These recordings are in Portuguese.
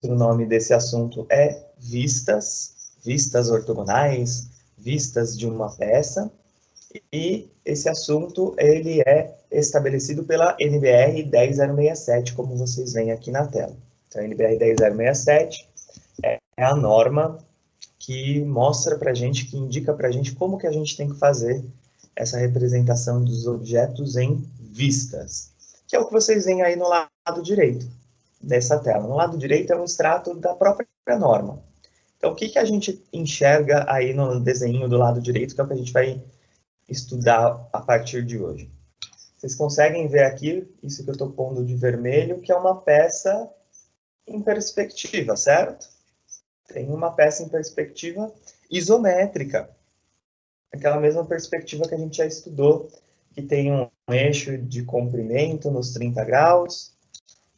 nome desse assunto é vistas ortogonais, vistas de uma peça, e esse assunto ele é estabelecido pela NBR 10067, como vocês veem aqui na tela. Então, a NBR 10067 é a norma que mostra para a gente, que indica para a gente como que a gente tem que fazer essa representação dos objetos em vistas, que é o que vocês veem aí no lado direito dessa tela. No lado direito é um extrato da própria norma. Então, o que que a gente enxerga aí no desenho do lado direito, que é o que a gente vai estudar a partir de hoje? Vocês conseguem ver aqui, isso que eu estou pondo de vermelho, que é uma peça em perspectiva, certo? Tem uma peça em perspectiva isométrica. Aquela mesma perspectiva que a gente já estudou, que tem um eixo de comprimento nos 30 graus,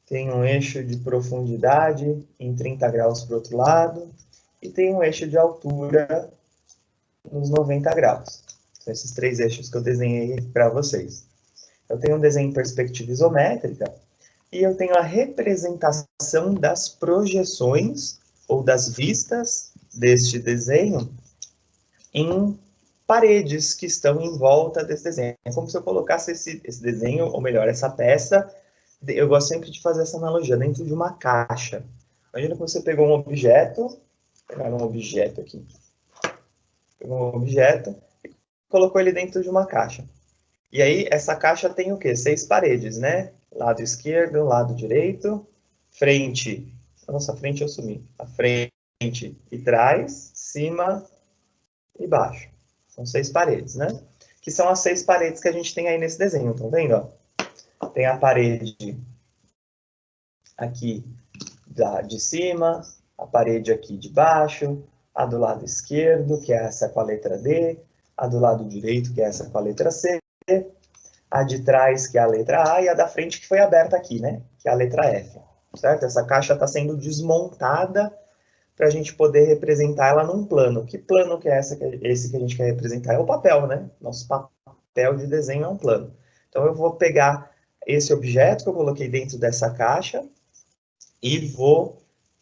tem um eixo de profundidade em 30 graus para o outro lado, e tem um eixo de altura nos 90 graus. São esses três eixos que eu desenhei para vocês. Eu tenho um desenho em perspectiva isométrica, e eu tenho a representação das projeções, ou das vistas deste desenho, em paredes que estão em volta desse desenho. É como se eu colocasse esse desenho, ou melhor, essa peça, eu gosto sempre de fazer essa analogia, dentro de uma caixa. Imagina que você pegou um objeto, vou pegar um objeto aqui, pegou um objeto e colocou ele dentro de uma caixa. E aí, essa caixa tem o quê? 6 paredes, né? Lado esquerdo, lado direito, frente. Nossa, frente eu sumi. A frente e trás, cima e baixo. São 6 paredes, né? Que são as 6 paredes que a gente tem aí nesse desenho, estão vendo? Ó? Tem a parede aqui de cima, a parede aqui de baixo, a do lado esquerdo, que é essa com a letra D, a do lado direito, que é essa com a letra C, a de trás, que é a letra A, e a da frente, que foi aberta aqui, né? Que é a letra F, certo? Essa caixa está sendo desmontada para a gente poder representar ela num plano. Que plano que é esse que a gente quer representar? É o papel, né? Nosso papel de desenho é um plano. Então, eu vou pegar esse objeto que eu coloquei dentro dessa caixa e vou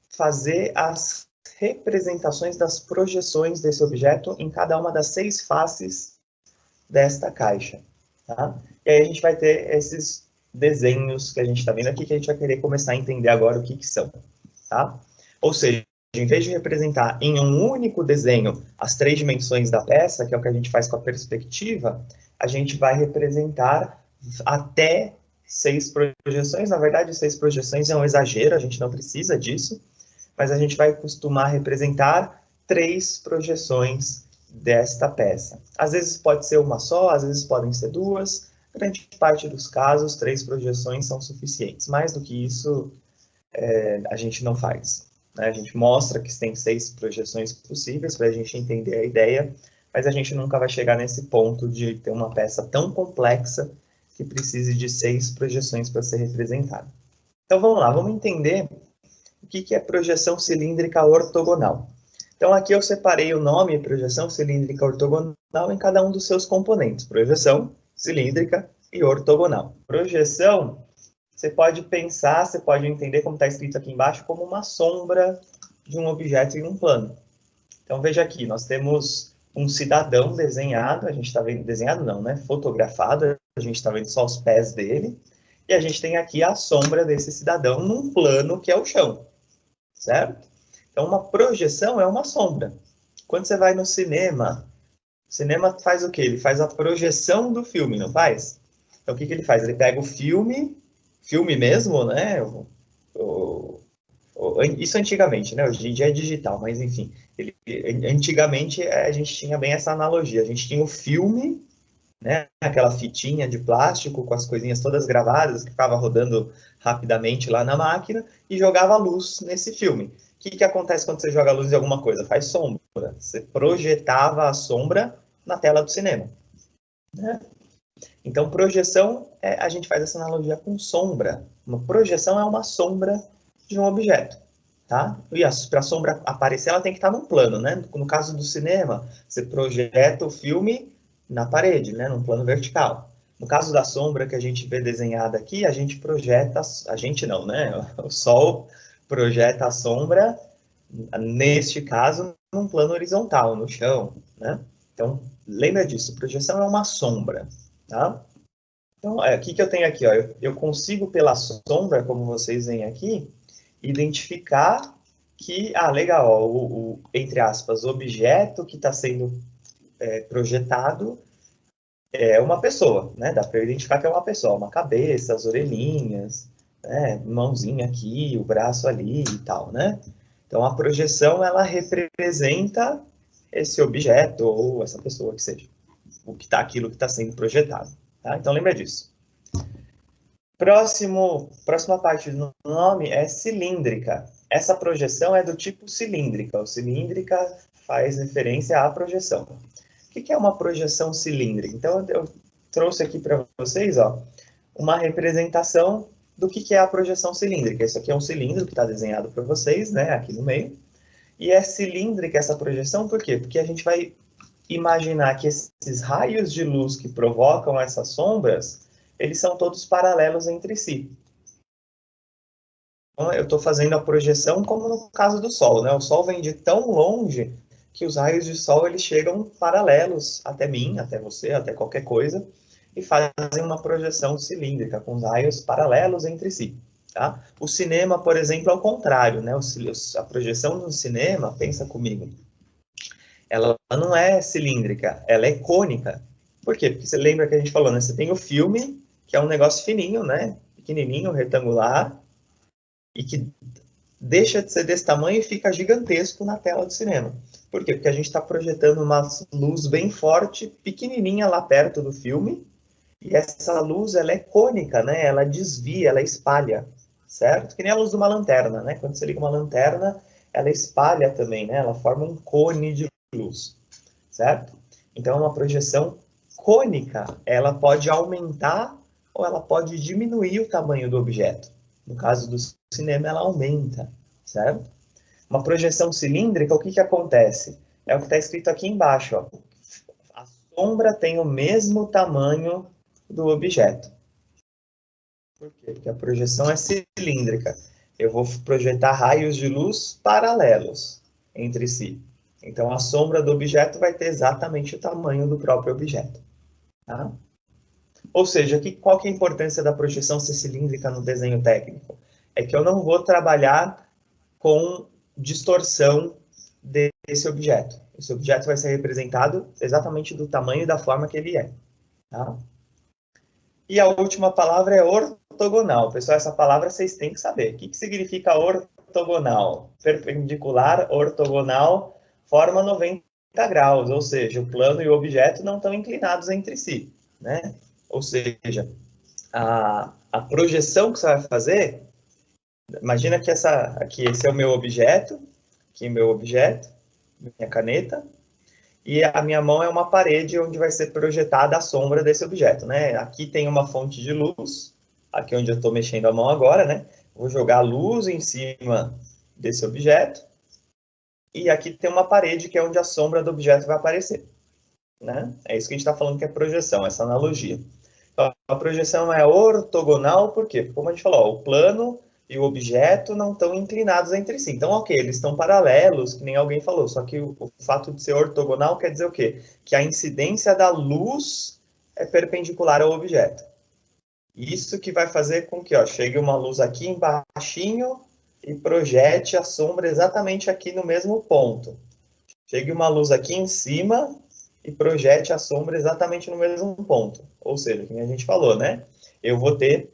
fazer as representações das projeções desse objeto em cada uma das 6 faces desta caixa. Tá? E aí a gente vai ter esses desenhos que a gente está vendo aqui, que a gente vai querer começar a entender agora o que são. Tá? Ou seja, em vez de representar em um único desenho as 3 dimensões da peça, que é o que a gente faz com a perspectiva, a gente vai representar até 6 projeções. Na verdade, 6 projeções é um exagero, a gente não precisa disso, mas a gente vai costumar representar 3 projeções desta peça. Às vezes pode ser uma só, às vezes podem ser 2. Grande parte dos casos, 3 projeções são suficientes. Mais do que isso, a gente não faz. Né? A gente mostra que tem 6 projeções possíveis para a gente entender a ideia, mas a gente nunca vai chegar nesse ponto de ter uma peça tão complexa que precise de 6 projeções para ser representada. Então vamos lá, vamos entender o que é projeção cilíndrica ortogonal. Então, aqui eu separei o nome projeção cilíndrica ortogonal em cada um dos seus componentes. Projeção, cilíndrica e ortogonal. Projeção, você pode pensar, você pode entender, como está escrito aqui embaixo, como uma sombra de um objeto em um plano. Então, veja aqui, nós temos um cidadão desenhado, a gente está vendo, desenhado não, né? Fotografado, a gente está vendo só os pés dele, e a gente tem aqui a sombra desse cidadão num plano que é o chão, certo? Então, uma projeção é uma sombra. Quando você vai no cinema, o cinema faz o quê? Ele faz a projeção do filme, não faz? Então, o que ele faz? Ele pega o filme mesmo, né? Isso antigamente, né? Hoje em dia é digital, mas enfim. Antigamente, a gente tinha bem essa analogia. A gente tinha o filme, né? Aquela fitinha de plástico com as coisinhas todas gravadas, que ficava rodando rapidamente lá na máquina, e jogava a luz nesse filme. O que acontece quando você joga a luz em alguma coisa? Faz sombra. Você projetava a sombra na tela do cinema. Né? Então, projeção, a gente faz essa analogia com sombra. Uma projeção é uma sombra de um objeto. Tá? E para a sombra aparecer, ela tem que estar num plano. Né? No caso do cinema, você projeta o filme na parede, né? Num plano vertical. No caso da sombra que a gente vê desenhada aqui, a gente projeta, a gente não, né? O sol projeta a sombra, neste caso, num plano horizontal, no chão, né? Então, lembra disso, projeção é uma sombra, tá? Então, o que eu tenho aqui? Ó? Eu consigo, pela sombra, como vocês veem aqui, identificar que, legal, ó, entre aspas, o objeto que está sendo projetado é uma pessoa, né? Dá para eu identificar que é uma pessoa, uma cabeça, as orelhinhas, né? Mãozinha aqui, o braço ali e tal, né? Então, a projeção, ela representa esse objeto ou essa pessoa que seja, aquilo que está sendo projetado, tá? Então, lembra disso. Próxima parte do nome é cilíndrica. Essa projeção é do tipo cilíndrica. O cilíndrica faz referência à projeção. O que é uma projeção cilíndrica? Então, eu trouxe aqui para vocês, ó, uma representação do que é a projeção cilíndrica. Isso aqui é um cilindro que está desenhado para vocês, né, aqui no meio. E é cilíndrica essa projeção, por quê? Porque a gente vai imaginar que esses raios de luz que provocam essas sombras, eles são todos paralelos entre si. Então, eu estou fazendo a projeção como no caso do Sol, né? O Sol vem de tão longe que os raios de Sol eles chegam paralelos até mim, até você, até qualquer coisa, e fazem uma projeção cilíndrica, com os raios paralelos entre si. Tá? O cinema, por exemplo, é o contrário, né? A projeção do cinema, pensa comigo, ela não é cilíndrica, ela é cônica. Por quê? Porque você lembra que a gente falou, né? Você tem o filme, que é um negócio fininho, né? Pequenininho, retangular, e que deixa de ser desse tamanho e fica gigantesco na tela do cinema. Por quê? Porque a gente está projetando uma luz bem forte, pequenininha lá perto do filme, e essa luz, ela é cônica, né? Ela desvia, ela espalha, certo? Que nem a luz de uma lanterna, né? Quando você liga uma lanterna, ela espalha também, né? Ela forma um cone de luz, certo? Então, uma projeção cônica, ela pode aumentar ou ela pode diminuir o tamanho do objeto. No caso do cinema, ela aumenta, certo? Uma projeção cilíndrica, o que acontece? É o que está escrito aqui embaixo, ó. A sombra tem o mesmo tamanho do objeto. Por quê? Porque a projeção é cilíndrica. Eu vou projetar raios de luz paralelos entre si. Então, a sombra do objeto vai ter exatamente o tamanho do próprio objeto. Tá? Ou seja, qual que é a importância da projeção ser cilíndrica no desenho técnico? É que eu não vou trabalhar com distorção desse objeto. Esse objeto vai ser representado exatamente do tamanho e da forma que ele é. Tá? E a última palavra é ortogonal. Pessoal, essa palavra vocês têm que saber. O que significa ortogonal? Perpendicular, ortogonal, forma 90 graus, ou seja, o plano e o objeto não estão inclinados entre si, né? Ou seja, a projeção que você vai fazer, imagina que esse é o meu objeto, aqui é meu objeto, minha caneta, e a minha mão é uma parede onde vai ser projetada a sombra desse objeto, né? Aqui tem uma fonte de luz, aqui onde eu estou mexendo a mão agora, né? Vou jogar luz em cima desse objeto, e aqui tem uma parede que é onde a sombra do objeto vai aparecer, né? É isso que a gente está falando que é projeção, essa analogia. Então, a projeção é ortogonal, por quê? Porque, como a gente falou, ó, o plano e o objeto não estão inclinados entre si. Então, ok, eles estão paralelos, que nem alguém falou, só que o fato de ser ortogonal quer dizer o quê? Que a incidência da luz é perpendicular ao objeto. Isso que vai fazer com que chegue uma luz aqui embaixinho e projete a sombra exatamente aqui no mesmo ponto. Chegue uma luz aqui em cima e projete a sombra exatamente no mesmo ponto. Ou seja, como a gente falou, né? Eu vou ter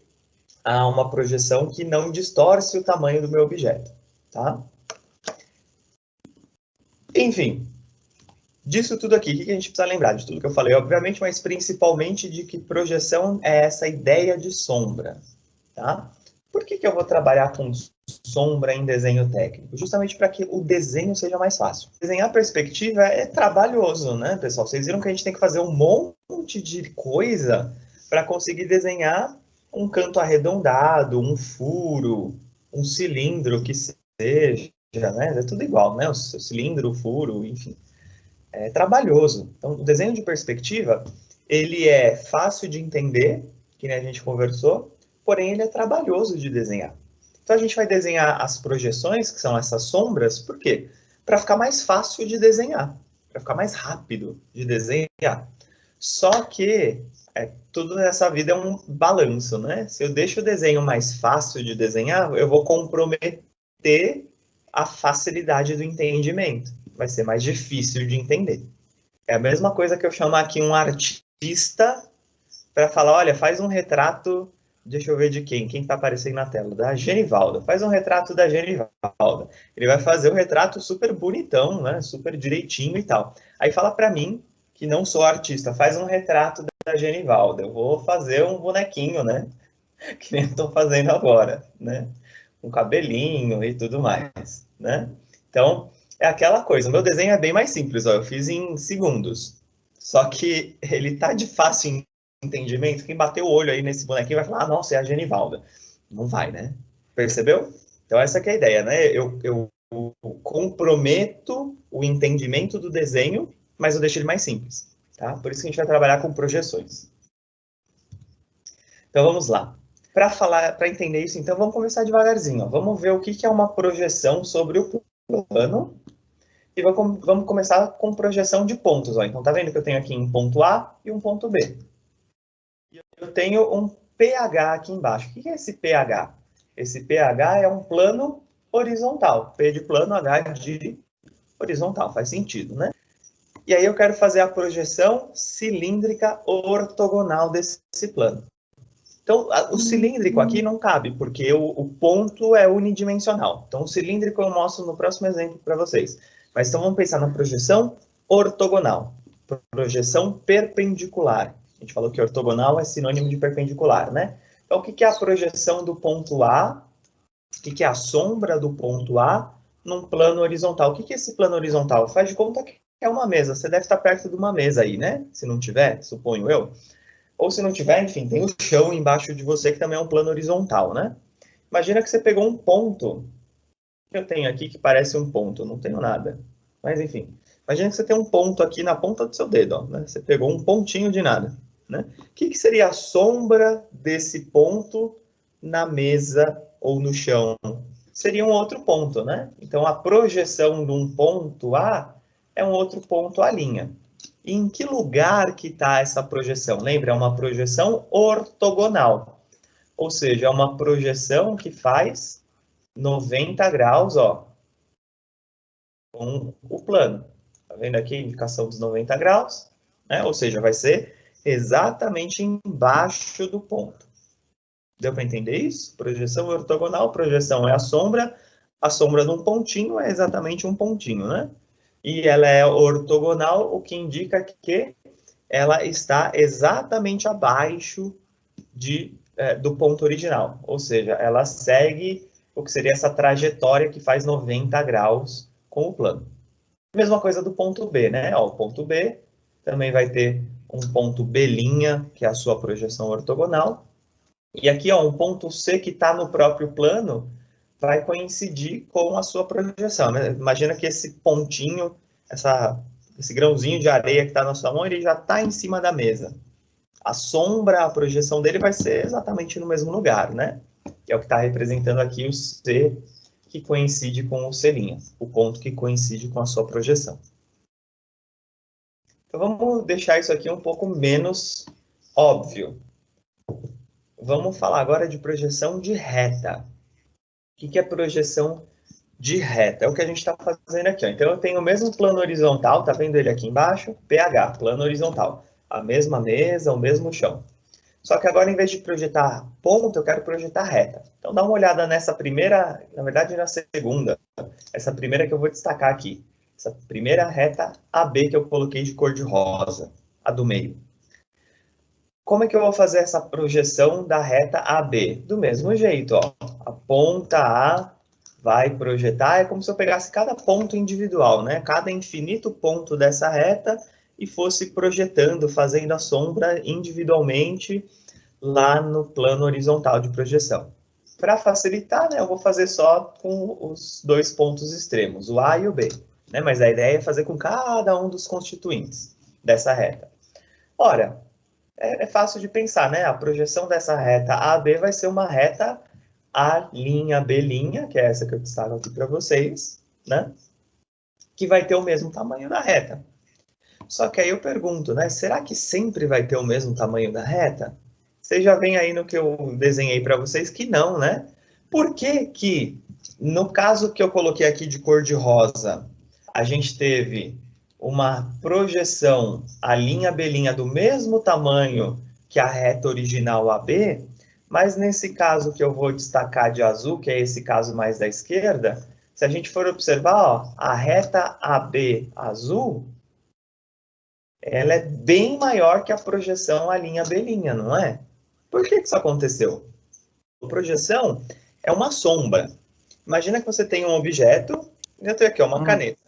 uma projeção que não distorce o tamanho do meu objeto, tá? Enfim, disso tudo aqui, o que a gente precisa lembrar? De tudo que eu falei, obviamente, mas principalmente de que projeção é essa ideia de sombra, tá? Por que eu vou trabalhar com sombra em desenho técnico? Justamente para que o desenho seja mais fácil. Desenhar perspectiva é trabalhoso, né, pessoal? Vocês viram que a gente tem que fazer um monte de coisa para conseguir desenhar um canto arredondado, um furo, um cilindro que seja, né? É tudo igual, né? O cilindro, o furo, enfim. É trabalhoso. Então, o desenho de perspectiva, ele é fácil de entender, que nem a gente conversou, porém ele é trabalhoso de desenhar. Então, a gente vai desenhar as projeções, que são essas sombras, por quê? Para ficar mais fácil de desenhar, para ficar mais rápido de desenhar. Só que tudo nessa vida é um balanço, né? Se eu deixo o desenho mais fácil de desenhar, eu vou comprometer a facilidade do entendimento. Vai ser mais difícil de entender. É a mesma coisa que eu chamar aqui um artista para falar, olha, faz um retrato, deixa eu ver de quem está aparecendo na tela, da Genivalda. Faz um retrato da Genivalda. Ele vai fazer um retrato super bonitão, né? Super direitinho e tal. Aí fala para mim, que não sou artista, faz um retrato da Genivalda. Eu vou fazer um bonequinho, né? Que nem eu estou fazendo agora, né? Um cabelinho e tudo mais, né? Então, é aquela coisa. O meu desenho é bem mais simples, ó. Eu fiz em segundos. Só que ele tá de fácil entendimento. Quem bateu o olho aí nesse bonequinho vai falar, ah, nossa, é a Genivalda. Não vai, né? Percebeu? Então, essa que é a ideia, né? Eu comprometo o entendimento do desenho, mas eu deixo ele mais simples, tá? Por isso que a gente vai trabalhar com projeções. Então, vamos lá. Para entender isso, então, vamos começar devagarzinho. Ó. Vamos ver o que é uma projeção sobre o plano. E vamos começar com projeção de pontos. Ó. Então, tá vendo que eu tenho aqui um ponto A e um ponto B. E eu tenho um pH aqui embaixo. O que é esse pH? Esse pH é um plano horizontal. P de plano, H de horizontal. Faz sentido, né? E aí eu quero fazer a projeção cilíndrica ortogonal desse plano. Então, o cilíndrico aqui não cabe, porque o ponto é unidimensional. Então, o cilíndrico eu mostro no próximo exemplo para vocês. Mas então, vamos pensar na projeção ortogonal. Projeção perpendicular. A gente falou que ortogonal é sinônimo de perpendicular, né? Então, o que é a projeção do ponto A? O que é a sombra do ponto A num plano horizontal? O que é esse plano horizontal? Faz de conta que é uma mesa. Você deve estar perto de uma mesa aí, né? Se não tiver, suponho eu. Ou se não tiver, enfim, tem o chão embaixo de você, que também é um plano horizontal, né? Imagina que você pegou um ponto, que eu tenho aqui que parece um ponto, não tenho nada. Mas, enfim, imagina que você tem um ponto aqui na ponta do seu dedo, ó, né? Você pegou um pontinho de nada, né? O que seria a sombra desse ponto na mesa ou no chão? Seria um outro ponto, né? Então, a projeção de um ponto A é um outro ponto A'. E em que lugar que está essa projeção? Lembra, é uma projeção ortogonal. Ou seja, é uma projeção que faz 90 graus, ó, com o plano. Tá vendo aqui a indicação dos 90 graus? Né? Ou seja, vai ser exatamente embaixo do ponto. Deu para entender isso? Projeção ortogonal, projeção é a sombra de um pontinho é exatamente um pontinho, né? E ela é ortogonal, o que indica que ela está exatamente abaixo do ponto original. Ou seja, ela segue o que seria essa trajetória que faz 90 graus com o plano. Mesma coisa do ponto B, né? Ó, o ponto B também vai ter um ponto B', que é a sua projeção ortogonal. E aqui, ó, um ponto C que está no próprio plano vai coincidir com a sua projeção, né? Imagina que esse pontinho, esse grãozinho de areia que está na sua mão, ele já está em cima da mesa. A sombra, a projeção dele vai ser exatamente no mesmo lugar, né? Que é o que está representando aqui o C, que coincide com o C', o ponto que coincide com a sua projeção. Então, vamos deixar isso aqui um pouco menos óbvio. Vamos falar agora de projeção de reta. O que é projeção de reta? É o que a gente está fazendo aqui. Ó. Então, eu tenho o mesmo plano horizontal, tá vendo ele aqui embaixo? PH, plano horizontal. A mesma mesa, o mesmo chão. Só que agora, em vez de projetar ponto, eu quero projetar reta. Então, dá uma olhada nessa primeira, na verdade, na segunda. Essa primeira que eu vou destacar aqui. Essa primeira reta AB que eu coloquei de cor de rosa, a do meio. Como é que eu vou fazer essa projeção da reta AB? Do mesmo jeito, ó. A ponta A vai projetar, é como se eu pegasse cada ponto individual, né? Cada infinito ponto dessa reta e fosse projetando, fazendo a sombra individualmente lá no plano horizontal de projeção. Para facilitar, né, eu vou fazer só com os dois pontos extremos, o A e o B. Né? Mas a ideia é fazer com cada um dos constituintes dessa reta. Ora, é fácil de pensar, né? A projeção dessa reta AB vai ser uma reta A', B', que é essa que eu destaco aqui para vocês, né? Que vai ter o mesmo tamanho da reta. Só que aí eu pergunto, né? Será que sempre vai ter o mesmo tamanho da reta? Vocês já veem aí no que eu desenhei para vocês que não, né? Por que que, no caso que eu coloquei aqui de cor de rosa, a gente teve uma projeção, a linha B' do mesmo tamanho que a reta original AB, mas nesse caso que eu vou destacar de azul, que é esse caso mais da esquerda, se a gente for observar, ó, a reta AB azul, ela é bem maior que a projeção a linha B', não é? Por que que isso aconteceu? A projeção é uma sombra. Imagina que você tem um objeto, eu tenho aqui ó, uma caneta,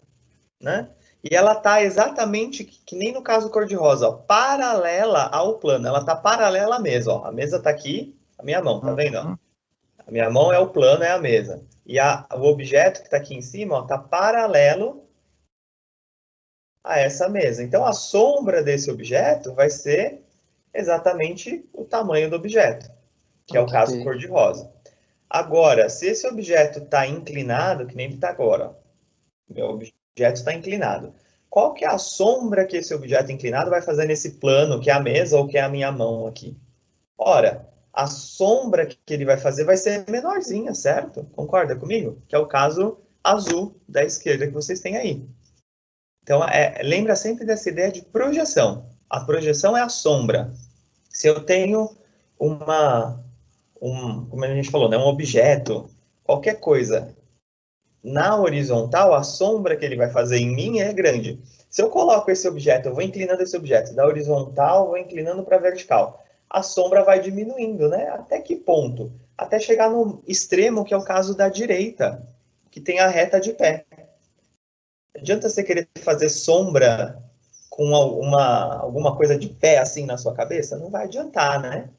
né? E ela está exatamente, que nem no caso cor-de-rosa, paralela ao plano. Ela está paralela à mesa. Ó. A mesa está aqui, a minha mão, tá vendo? Ó? A minha mão é o plano, é a mesa. E o objeto que está aqui em cima está paralelo a essa mesa. Então, a sombra desse objeto vai ser exatamente o tamanho do objeto, que é o caso cor-de-rosa. Agora, se esse objeto está inclinado, que nem ele está agora, ó, meu objeto está inclinado. Qual que é a sombra que esse objeto inclinado vai fazer nesse plano, que é a mesa ou que é a minha mão aqui? Ora, a sombra que ele vai fazer vai ser menorzinha, certo? Concorda comigo? Que é o caso azul da esquerda que vocês têm aí. Então, lembra sempre dessa ideia de projeção. A projeção é a sombra. Se eu tenho como a gente falou, né, um objeto, qualquer coisa, na horizontal, a sombra que ele vai fazer em mim é grande. Se eu coloco esse objeto, eu vou inclinando esse objeto da horizontal, vou inclinando para a vertical. A sombra vai diminuindo, né? Até que ponto? Até chegar no extremo, que é o caso da direita, que tem a reta de pé. Não adianta você querer fazer sombra com alguma coisa de pé assim na sua cabeça? Não vai adiantar, né?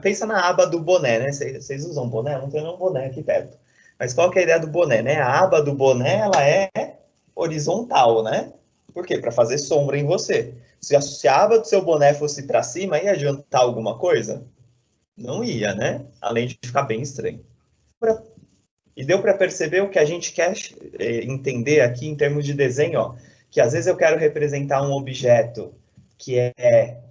Pensa na aba do boné, né? Vocês usam boné? Não tem um boné aqui perto. Mas qual que é a ideia do boné, né? A aba do boné, ela é horizontal, né? Por quê? Para fazer sombra em você. Se a aba do seu boné fosse para cima, ia adiantar alguma coisa? Não ia, né? Além de ficar bem estranho. E deu para perceber o que a gente quer entender aqui em termos de desenho, ó, que às vezes eu quero representar um objeto que é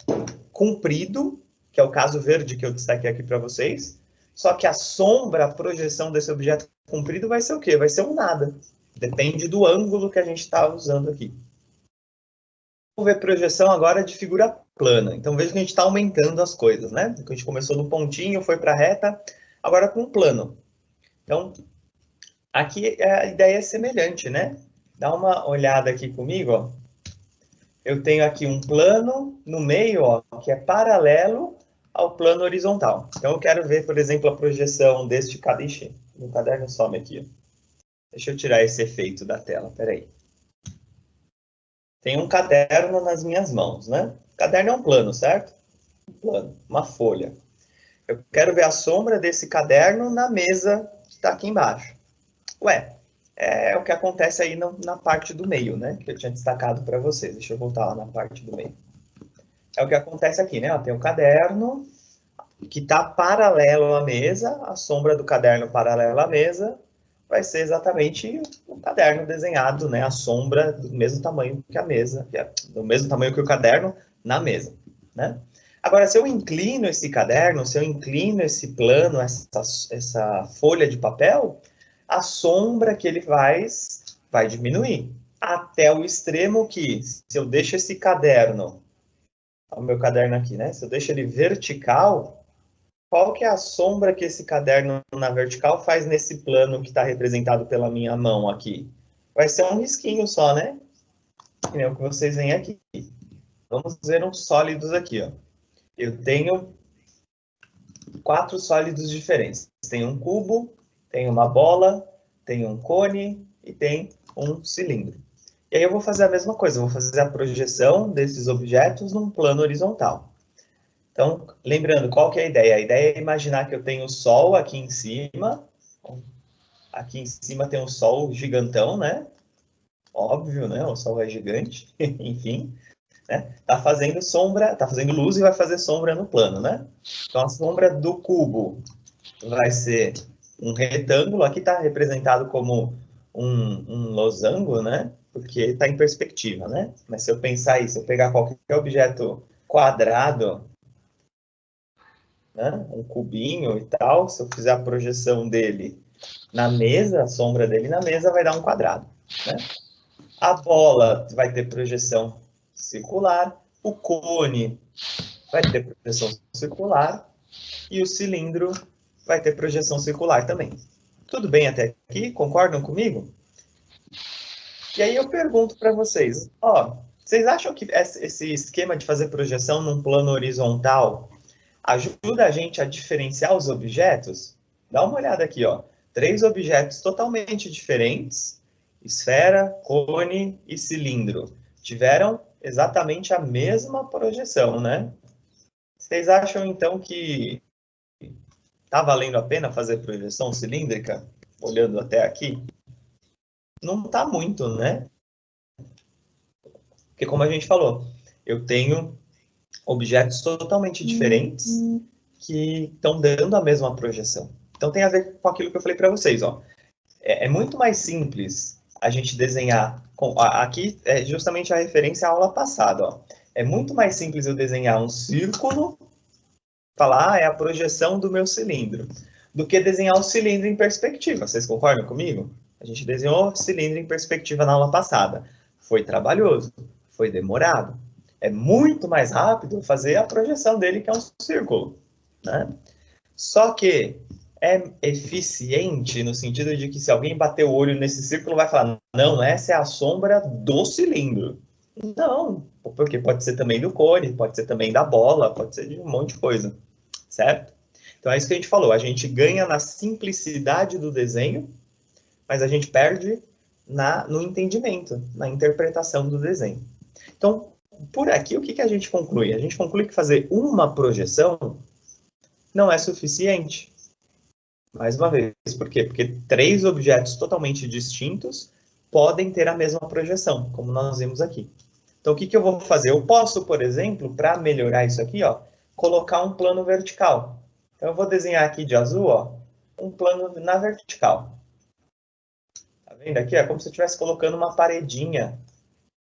comprido, que é o caso verde que eu destaquei aqui para vocês, só que a sombra, a projeção desse objeto comprido vai ser o quê? Vai ser um nada. Depende do ângulo que a gente está usando aqui. Vamos ver projeção agora de figura plana. Então veja que a gente está aumentando as coisas, né? A gente começou no pontinho, foi para a reta, agora com plano. Então, aqui a ideia é semelhante, né? Dá uma olhada aqui comigo, ó. Eu tenho aqui um plano no meio, ó, que é paralelo ao plano horizontal. Então, eu quero ver, por exemplo, a projeção deste caderno. Ixi, o caderno some aqui. Ó. Deixa eu tirar esse efeito da tela, peraí. Tem um caderno nas minhas mãos, né? O caderno é um plano, certo? Um plano, uma folha. Eu quero ver a sombra desse caderno na mesa que está aqui embaixo. Ué, é o que acontece aí na parte do meio, né? Que eu tinha destacado para vocês. Deixa eu voltar lá na parte do meio. É o que acontece aqui, né? Tem um caderno que está paralelo à mesa, a sombra do caderno paralela à mesa vai ser exatamente o caderno desenhado, né? A sombra do mesmo tamanho que a mesa, do mesmo tamanho que o caderno na mesa, né? Agora, se eu inclino esse caderno, se eu inclino esse plano, essa folha de papel, a sombra que ele faz vai diminuir até o extremo que, se eu deixo esse caderno, o meu caderno aqui, né? Se eu deixo ele vertical, qual que é a sombra que esse caderno na vertical faz nesse plano que está representado pela minha mão aqui? Vai ser um risquinho só, né? Que nem o que vocês veem aqui. Vamos ver uns sólidos aqui, ó. Eu tenho 4 sólidos diferentes. Tem um cubo, tem uma bola, tem um cone e tem um cilindro. E aí eu vou fazer a mesma coisa, eu vou fazer a projeção desses objetos num plano horizontal. Então, lembrando, qual que é a ideia? A ideia é imaginar que eu tenho o Sol aqui em cima. Aqui em cima tem um Sol gigantão, né? Óbvio, né? O Sol é gigante, enfim. Né? Tá fazendo sombra, tá fazendo luz e vai fazer sombra no plano, né? Então, a sombra do cubo vai ser um retângulo, aqui está representado como um losango, né? Porque está em perspectiva, né? Mas se eu pensar isso, se eu pegar qualquer objeto quadrado, né? Um cubinho e tal, se eu fizer a projeção dele na mesa, a sombra dele na mesa vai dar um quadrado, né? A bola vai ter projeção circular, o cone vai ter projeção circular e o cilindro vai ter projeção circular também. Tudo bem até aqui? Concordam comigo? E aí eu pergunto para vocês, ó, vocês acham que esse esquema de fazer projeção num plano horizontal ajuda a gente a diferenciar os objetos? Dá uma olhada aqui, ó. 3 objetos totalmente diferentes, esfera, cone e cilindro, tiveram exatamente a mesma projeção, né? Vocês acham, então, que está valendo a pena fazer projeção cilíndrica, olhando até aqui? Não está muito, né? Porque, como a gente falou, eu tenho objetos totalmente diferentes que estão dando a mesma projeção. Então, tem a ver com aquilo que eu falei para vocês, ó. É muito mais simples a gente desenhar... Aqui é justamente a referência à aula passada, ó. É muito mais simples eu desenhar um círculo, falar, é a projeção do meu cilindro, do que desenhar um cilindro em perspectiva. Vocês concordam comigo? A gente desenhou o cilindro em perspectiva na aula passada. Foi trabalhoso, foi demorado. É muito mais rápido fazer a projeção dele, que é um círculo, né? Só que é eficiente no sentido de que se alguém bater o olho nesse círculo, vai falar, não, essa é a sombra do cilindro. Não, porque pode ser também do cone, pode ser também da bola, pode ser de um monte de coisa, certo? Então é isso que a gente falou, a gente ganha na simplicidade do desenho, mas a gente perde no entendimento, na interpretação do desenho. Então, por aqui, o que a gente conclui? A gente conclui que fazer uma projeção não é suficiente. Mais uma vez, por quê? Porque 3 objetos totalmente distintos podem ter a mesma projeção, como nós vimos aqui. Então, o que eu vou fazer? Eu posso, por exemplo, para melhorar isso aqui, ó, colocar um plano vertical. Então, eu vou desenhar aqui de azul, ó, um plano na vertical. Tá vendo aqui? É como se eu estivesse colocando uma paredinha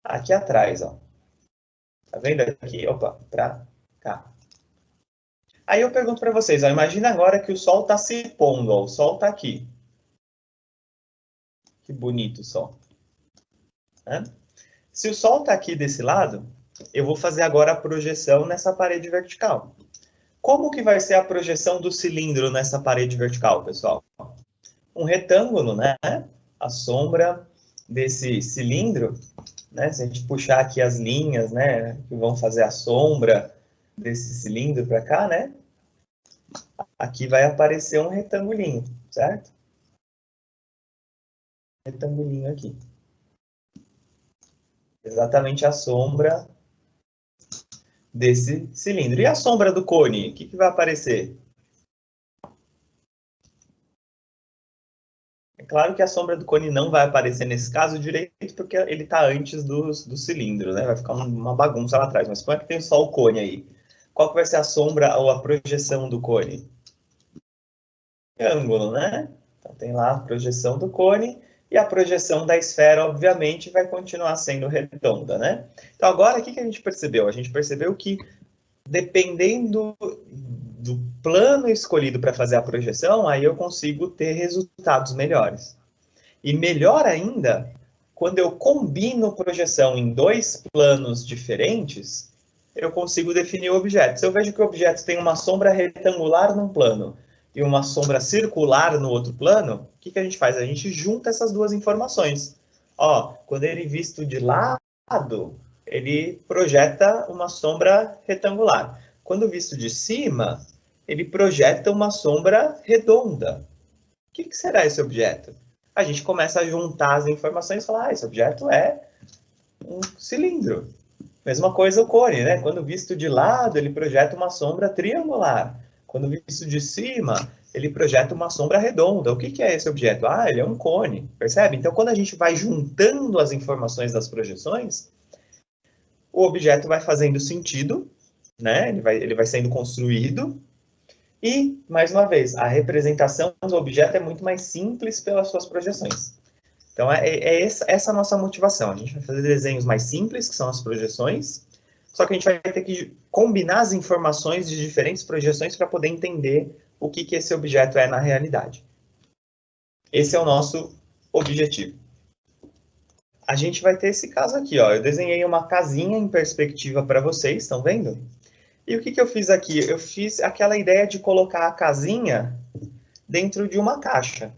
aqui atrás, ó. Tá vendo aqui? Opa, para cá. Aí eu pergunto para vocês, ó, imagina agora que o sol está se pondo, ó, o sol está aqui. Que bonito o sol. Né? Se o sol está aqui desse lado, eu vou fazer agora a projeção nessa parede vertical. Como que vai ser a projeção do cilindro nessa parede vertical, pessoal? Um retângulo, né? A sombra desse cilindro, né? Se a gente puxar aqui as linhas, né? Que vão fazer a sombra desse cilindro para cá, né? Aqui vai aparecer um retangulinho, certo? Retangulinho aqui. Exatamente a sombra desse cilindro. E a sombra do cone? O que vai aparecer? É claro que a sombra do cone não vai aparecer nesse caso direito, porque ele está antes do cilindro, né? Vai ficar uma bagunça lá atrás. Mas como é que tem só o cone aí? Qual que vai ser a sombra ou a projeção do cone? Ângulo, né? Então tem lá a projeção do cone e a projeção da esfera, obviamente, vai continuar sendo redonda, né? Então agora, o que a gente percebeu? A gente percebeu que, dependendo do plano escolhido para fazer a projeção, aí eu consigo ter resultados melhores. E melhor ainda, quando eu combino projeção em 2 planos diferentes, eu consigo definir o objeto. Se eu vejo que o objeto tem uma sombra retangular num plano e uma sombra circular no outro plano, o que a gente faz? A gente junta essas 2 informações. Ó, quando ele é visto de lado, ele projeta uma sombra retangular. Quando visto de cima, ele projeta uma sombra redonda. O que será esse objeto? A gente começa a juntar as informações e falar, esse objeto é um cilindro. Mesma coisa o cone, né? Quando visto de lado, ele projeta uma sombra triangular. Quando visto de cima, ele projeta uma sombra redonda. O que é esse objeto? Ah, ele é um cone, percebe? Então, quando a gente vai juntando as informações das projeções, o objeto vai fazendo sentido, né? Ele vai sendo construído, E, mais uma vez, a representação do objeto é muito mais simples pelas suas projeções. Então, essa a nossa motivação. A gente vai fazer desenhos mais simples, que são as projeções, só que a gente vai ter que combinar as informações de diferentes projeções para poder entender o que esse objeto é na realidade. Esse é o nosso objetivo. A gente vai ter esse caso aqui, ó. Eu desenhei uma casinha em perspectiva para vocês, estão vendo? E o que eu fiz aqui? Eu fiz aquela ideia de colocar a casinha dentro de uma caixa.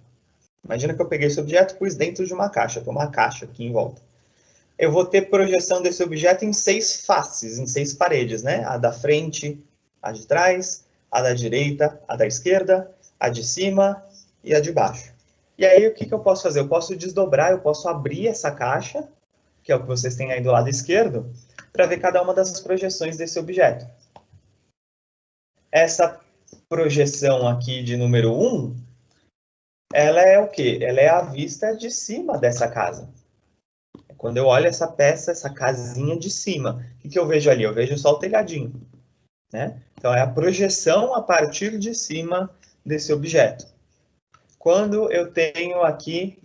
Imagina que eu peguei esse objeto e pus dentro de uma caixa. Tem uma caixa aqui em volta. Eu vou ter projeção desse objeto em 6 faces, em 6 paredes, né? A da frente, a de trás, a da direita, a da esquerda, a de cima e a de baixo. E aí, o que eu posso fazer? Eu posso desdobrar, eu posso abrir essa caixa, que é o que vocês têm aí do lado esquerdo, para ver cada uma das projeções desse objeto. Essa projeção aqui de número 1, ela é o quê? Ela é a vista de cima dessa casa. Quando eu olho essa peça, essa casinha de cima, o que eu vejo ali? Eu vejo só o telhadinho, né? Então, é a projeção a partir de cima desse objeto. Quando eu tenho aqui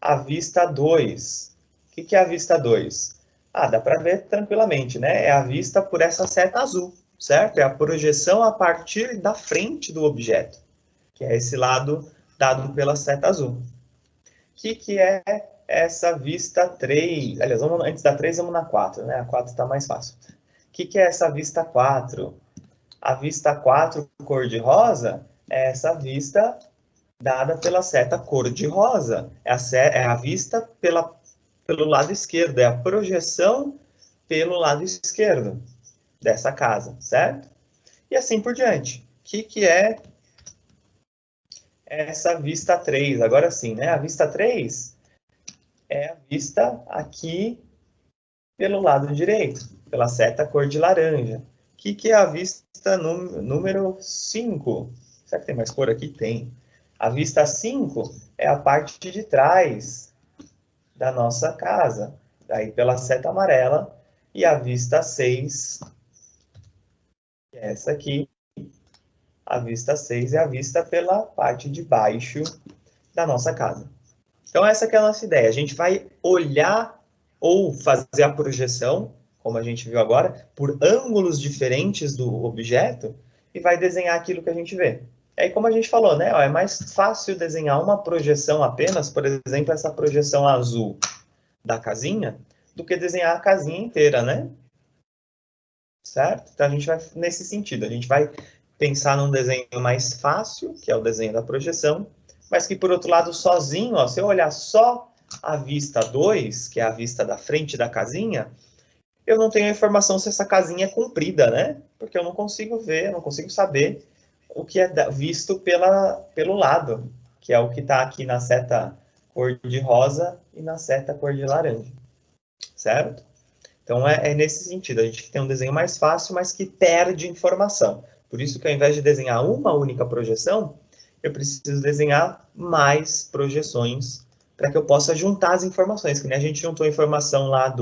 a vista 2, o que é a vista 2? Dá para ver tranquilamente, né? É a vista por essa seta azul, certo? É a projeção a partir da frente do objeto, que é esse lado dado pela seta azul. O que é essa vista 3? Aliás, antes da 3, vamos na 4, né? A 4 está mais fácil. O que é essa vista 4? A vista 4 cor-de-rosa é essa vista dada pela seta cor-de-rosa. É a vista pelo lado esquerdo, é a projeção pelo lado esquerdo dessa casa, certo? E assim por diante. O que é essa vista 3? Agora sim, né? A vista 3 é a vista aqui pelo lado direito, pela seta cor de laranja. O que é a vista número 5? Será que tem mais cor aqui? Tem. A vista 5 é a parte de trás da nossa casa, aí pela seta amarela, e a vista 6, que é essa aqui, a vista 6 é a vista pela parte de baixo da nossa casa. Então, essa que é a nossa ideia. A gente vai olhar ou fazer a projeção, como a gente viu agora, por ângulos diferentes do objeto e vai desenhar aquilo que a gente vê. E aí, como a gente falou, né, é mais fácil desenhar uma projeção apenas, por exemplo, essa projeção azul da casinha, do que desenhar a casinha inteira, né? Certo? Então, a gente vai nesse sentido. A gente vai pensar num desenho mais fácil, que é o desenho da projeção, mas que, por outro lado, sozinho, ó, se eu olhar só a vista 2, que é a vista da frente da casinha, eu não tenho a informação se essa casinha é comprida, né? Porque eu não consigo ver, eu não consigo saber o que é visto pelo lado, que é o que está aqui na seta cor de rosa e na seta cor de laranja, certo? Então, é nesse sentido, a gente tem um desenho mais fácil, mas que perde informação. Por isso que ao invés de desenhar uma única projeção, eu preciso desenhar mais projeções para que eu possa juntar as informações, que nem a gente juntou a informação lá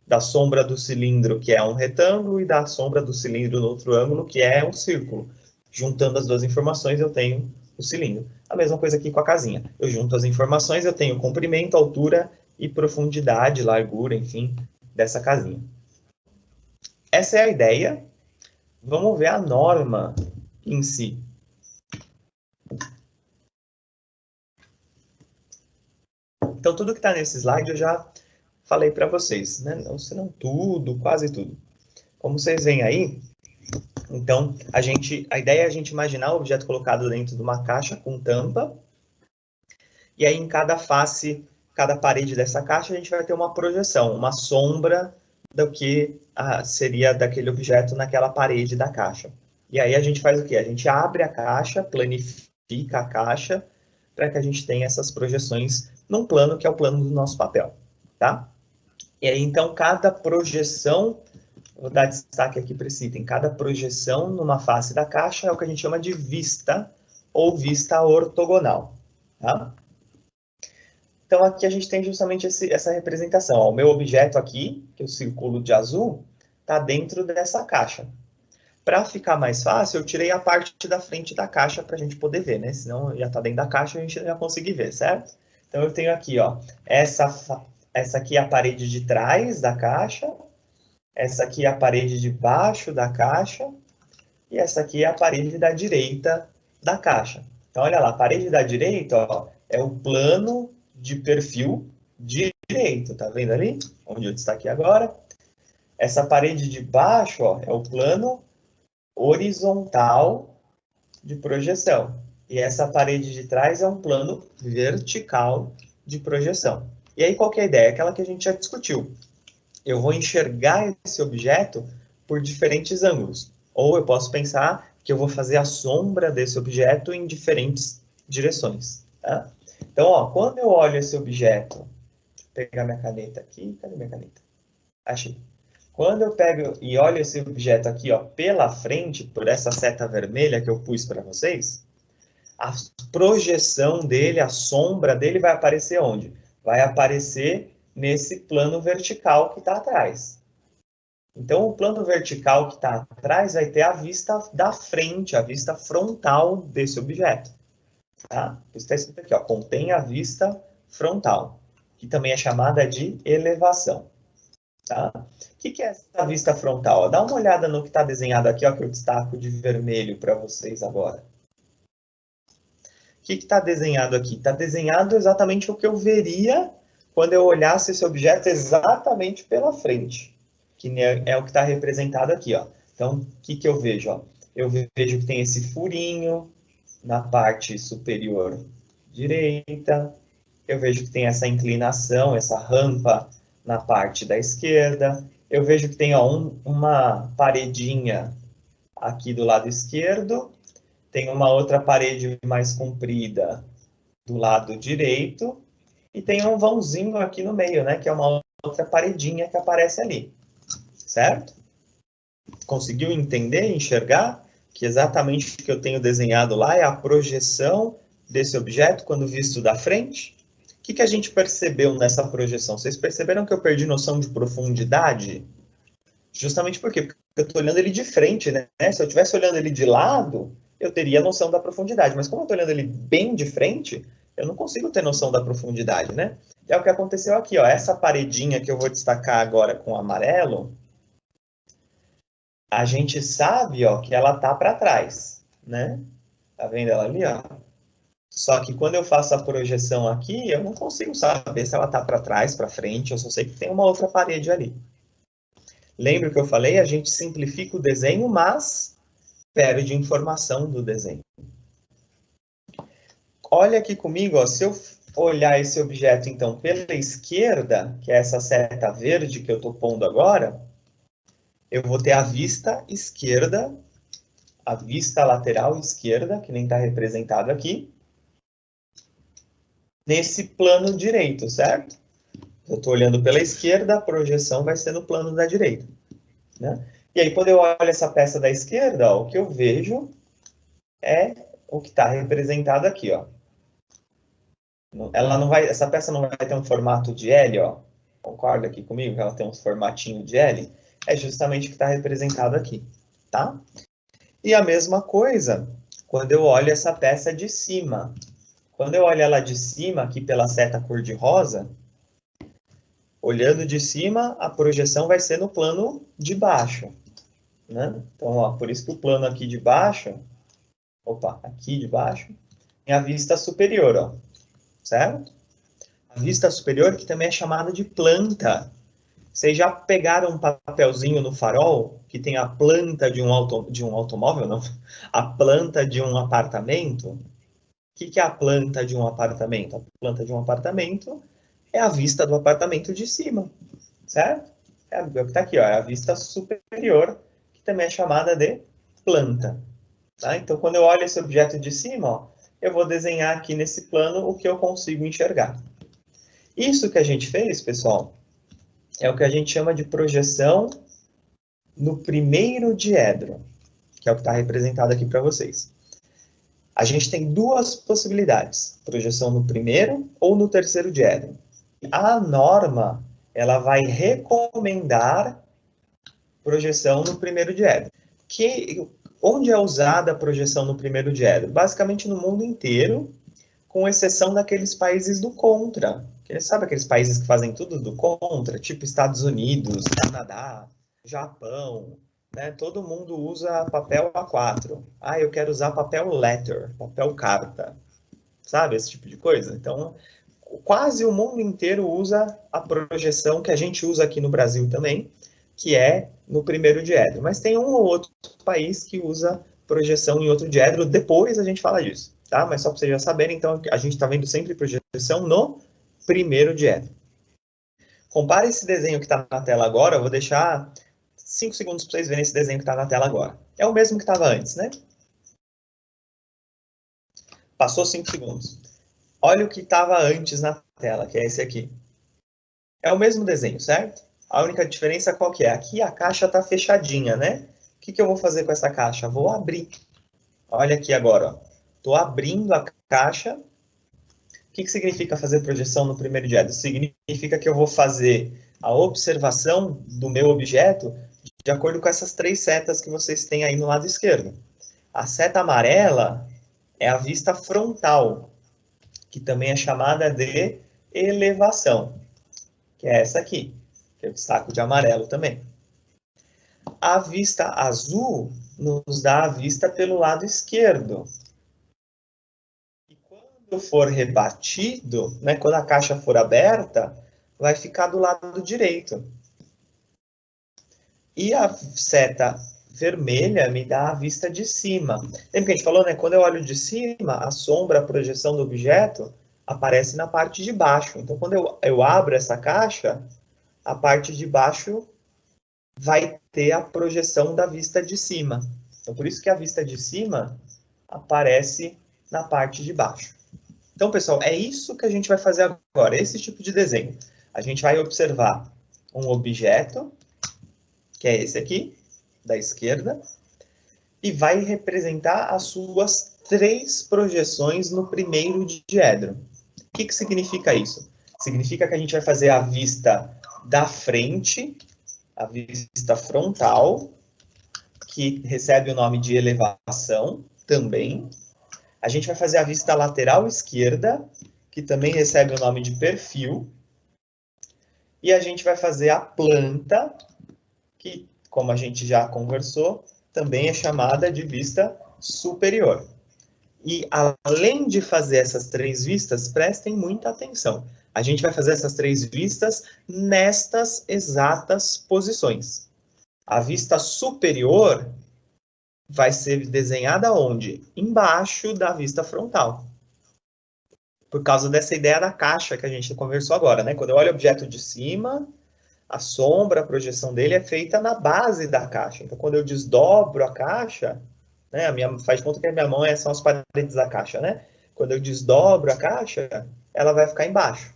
da sombra do cilindro, que é um retângulo, e da sombra do cilindro no outro ângulo, que é um círculo. Juntando as duas informações, eu tenho o cilindro. A mesma coisa aqui com a casinha. Eu junto as informações, eu tenho comprimento, altura e profundidade, largura, enfim, dessa casinha. Essa é a ideia. Vamos ver a norma em si. Então, tudo que está nesse slide eu já falei para vocês, né? Não, se não tudo, quase tudo. Como vocês veem aí, então, a ideia é a gente imaginar o objeto colocado dentro de uma caixa com tampa, e aí em cada face, cada parede dessa caixa, a gente vai ter uma projeção, uma sombra do que seria daquele objeto naquela parede da caixa. E aí a gente faz o quê? A gente abre a caixa, planifica a caixa, para que a gente tenha essas projeções num plano que é o plano do nosso papel, tá? E aí, então, cada projeção, vou dar destaque aqui para esse item, cada projeção numa face da caixa é o que a gente chama de vista, ou vista ortogonal, tá? Então, aqui a gente tem justamente essa representação. Ó, o meu objeto aqui, que eu circulo de azul, está dentro dessa caixa. Para ficar mais fácil, eu tirei a parte da frente da caixa para a gente poder ver, né? Senão já está dentro da caixa e a gente não ia conseguir ver, certo? Então, eu tenho aqui, ó, essa aqui é a parede de trás da caixa, essa aqui é a parede de baixo da caixa, e essa aqui é a parede da direita da caixa. Então, olha lá, a parede da direita, ó, é o plano de perfil direito, tá vendo ali? Onde eu destaquei agora. Essa parede de baixo, ó, é o plano horizontal de projeção. E essa parede de trás é um plano vertical de projeção. E aí, qual que é a ideia? Aquela que a gente já discutiu. Eu vou enxergar esse objeto por diferentes ângulos. Ou eu posso pensar que eu vou fazer a sombra desse objeto em diferentes direções. Tá? Então, ó, quando eu olho esse objeto, vou pegar minha caneta aqui, cadê minha caneta? Achei. Quando eu pego e olho esse objeto aqui, ó, pela frente, por essa seta vermelha que eu pus para vocês, a projeção dele, a sombra dele vai aparecer onde? Vai aparecer nesse plano vertical que está atrás. Então, o plano vertical que está atrás vai ter a vista da frente, a vista frontal desse objeto. Tá? Isso está escrito aqui, ó, contém a vista frontal, que também é chamada de elevação. Tá? O que é essa vista frontal? Dá uma olhada no que está desenhado aqui, ó, que eu destaco de vermelho para vocês agora. O que está desenhado aqui? Está desenhado exatamente o que eu veria quando eu olhasse esse objeto exatamente pela frente, que é o que está representado aqui. Ó. Então, o que eu vejo? Ó? Eu vejo que tem esse furinho na parte superior direita, eu vejo que tem essa inclinação, essa rampa na parte da esquerda, eu vejo que tem ó, uma paredinha aqui do lado esquerdo, tem uma outra parede mais comprida do lado direito, e tem um vãozinho aqui no meio, né, que é uma outra paredinha que aparece ali, certo? Conseguiu entender, enxergar que exatamente o que eu tenho desenhado lá é a projeção desse objeto quando visto da frente? O que a gente percebeu nessa projeção? Vocês perceberam que eu perdi noção de profundidade? Justamente por quê? Porque eu estou olhando ele de frente, né? Se eu estivesse olhando ele de lado, eu teria noção da profundidade. Mas como eu estou olhando ele bem de frente, eu não consigo ter noção da profundidade, né? É o que aconteceu aqui, ó. Essa paredinha que eu vou destacar agora com amarelo, a gente sabe, ó, que ela tá para trás, né? Tá vendo ela ali, ó? Só que quando eu faço a projeção aqui, eu não consigo saber se ela tá para trás, para frente, eu só sei que tem uma outra parede ali. Lembra que eu falei? A gente simplifica o desenho, mas perde informação do desenho. Olha aqui comigo, ó, se eu olhar esse objeto, então, pela esquerda, que é essa seta verde que eu estou pondo agora, eu vou ter a vista esquerda, a vista lateral esquerda, que nem está representado aqui, nesse plano direito, certo? Eu estou olhando pela esquerda, a projeção vai ser no plano da direita. Né? E aí, quando eu olho essa peça da esquerda, ó, o que eu vejo é o que está representado aqui. Ó. Ela não vai, essa peça não vai ter um formato de L, ó. Concorda aqui comigo que ela tem um formatinho de L? É justamente o que está representado aqui. Tá? E a mesma coisa quando eu olho essa peça de cima. Quando eu olho ela de cima, aqui pela seta cor-de-rosa, olhando de cima, a projeção vai ser no plano de baixo. Né? Então, ó, por isso que o plano aqui de baixo, aqui de baixo, tem a vista superior, ó, certo? A vista superior que também é chamada de planta. Vocês já pegaram um papelzinho no farol que tem a planta de um automóvel, não? A planta de um apartamento? O que é a planta de um apartamento? A planta de um apartamento é a vista do apartamento de cima, certo? É o que está aqui, ó, é a vista superior, que também é chamada de planta. Tá? Então, quando eu olho esse objeto de cima, ó, eu vou desenhar aqui nesse plano o que eu consigo enxergar. Isso que a gente fez, pessoal, é o que a gente chama de projeção no primeiro diedro, que é o que está representado aqui para vocês. A gente tem duas possibilidades, projeção no primeiro ou no terceiro diedro. A norma, ela vai recomendar projeção no primeiro diedro. onde é usada a projeção no primeiro diedro? Basicamente no mundo inteiro, com exceção daqueles países do contra. Sabe aqueles países que fazem tudo do contra? Tipo Estados Unidos, Canadá, Japão, né? Todo mundo usa papel A4. Ah, eu quero usar papel letter, papel carta. Sabe, esse tipo de coisa? Então, quase o mundo inteiro usa a projeção que a gente usa aqui no Brasil também, que é no primeiro diedro. Mas tem um ou outro país que usa projeção em outro diedro, depois a gente fala disso, tá? Mas só para vocês já saberem, então, a gente está vendo sempre projeção no primeiro diedro. Compare esse desenho que está na tela agora, eu vou deixar 5 segundos para vocês verem esse desenho que está na tela agora. É o mesmo que estava antes, né? Passou 5 segundos. Olha o que estava antes na tela, que é esse aqui. É o mesmo desenho, certo? A única diferença qual que é? Aqui a caixa está fechadinha, né? O que eu vou fazer com essa caixa? Vou abrir. Olha aqui agora. Estou abrindo a caixa. O que significa fazer projeção no primeiro diedro? Significa que eu vou fazer a observação do meu objeto de acordo com essas 3 setas que vocês têm aí no lado esquerdo. A seta amarela é a vista frontal, que também é chamada de elevação, que é essa aqui, que eu destaco de amarelo também. A vista azul nos dá a vista pelo lado esquerdo. E quando for rebatido, né, quando a caixa for aberta, vai ficar do lado direito. E a seta vermelha me dá a vista de cima. Lembra que a gente falou, né? Quando eu olho de cima, a sombra, a projeção do objeto, aparece na parte de baixo. Então, quando eu abro essa caixa, a parte de baixo vai ter a projeção da vista de cima. Então, por isso que a vista de cima aparece na parte de baixo. Então, pessoal, é isso que a gente vai fazer agora, esse tipo de desenho. A gente vai observar um objeto, que é esse aqui, da esquerda, e vai representar as suas 3 projeções no primeiro diedro. O que significa isso? Significa que a gente vai fazer a vista da frente, a vista frontal, que recebe o nome de elevação também. A gente vai fazer a vista lateral esquerda, que também recebe o nome de perfil. E a gente vai fazer a planta, que, como a gente já conversou, também é chamada de vista superior. E, além de fazer essas 3 vistas, prestem muita atenção. A gente vai fazer essas 3 vistas nestas exatas posições. A vista superior vai ser desenhada onde? Embaixo da vista frontal. Por causa dessa ideia da caixa que a gente conversou agora, né? Quando eu olho o objeto de cima, a sombra, a projeção dele é feita na base da caixa. Então, quando eu desdobro a caixa, né, faz de conta que a minha mão são as paredes da caixa, né? Quando eu desdobro a caixa, ela vai ficar embaixo.